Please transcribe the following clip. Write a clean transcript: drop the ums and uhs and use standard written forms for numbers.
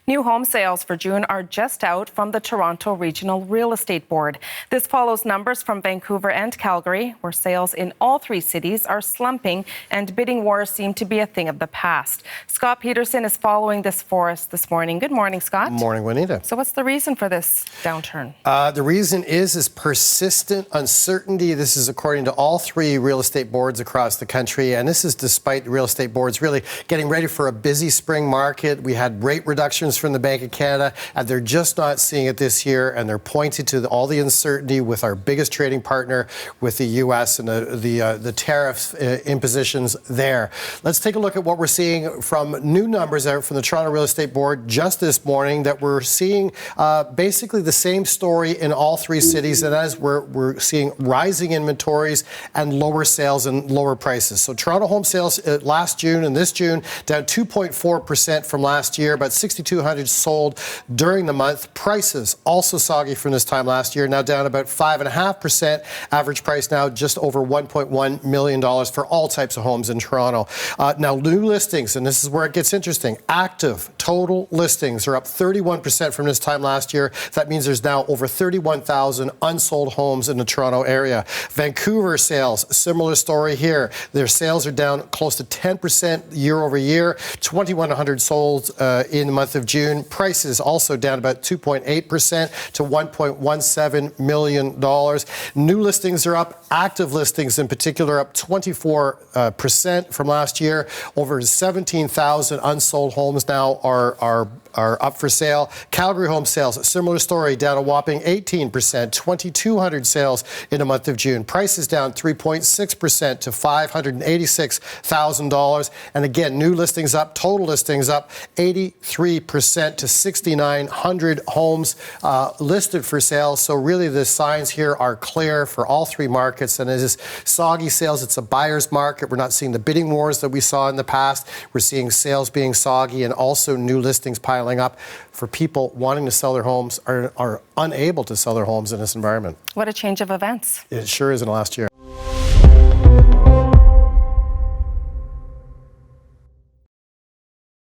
New home sales for June are just out from the Toronto Regional Real Estate Board. This follows numbers from Vancouver and Calgary, where sales in all three cities are slumping and bidding wars seem to be a thing of the past. Scott Peterson is following this for us this morning. Good morning, Scott. Good morning, Juanita. So what's the reason for this downturn? The reason is persistent uncertainty. This is according to all three real estate boards across the country, and this is despite real estate boards really getting ready for a busy spring market. We had rate reductions from the Bank of Canada, and they're just not seeing it this year, and they're pointing to all the uncertainty with our biggest trading partner, with the U.S. and the tariff impositions there. Let's take a look at what we're seeing from new numbers out from the Toronto Real Estate Board just this morning, that we're seeing basically the same story in all three cities, and as we're seeing rising inventories and lower sales and lower prices. So Toronto home sales last June and this June down 2.4% from last year, about 6,200 sold during the month. Prices also soggy from this time last year, now down about 5.5%. Average price now just over $1.1 million for all types of homes in Toronto. Now new listings, and this is where it gets interesting. Active total listings are up 31% from this time last year. That means there's now over 31,000 unsold homes in the Toronto area. Vancouver sales, similar story here. Their sales are down close to 10% year over year. 2,100 sold in the month of June. Prices also down about 2.8% to $1.17 million. New listings are up. Active listings in particular up 24% from last year. Over 17,000 unsold homes now are up for sale. Calgary home sales, a similar story, down a whopping 18%, 2,200 sales in the month of June. Prices down 3.6% to $586,000. And again, new listings up, total listings up 83% to 6,900 homes listed for sale. So really the signs here are clear for all three markets. And it is soggy sales. It's a buyer's market. We're not seeing the bidding wars that we saw in the past. We're seeing sales being soggy and also new listings piling up for people wanting to sell their homes are unable to sell their homes in this environment. What a change of events. It sure is in the last year.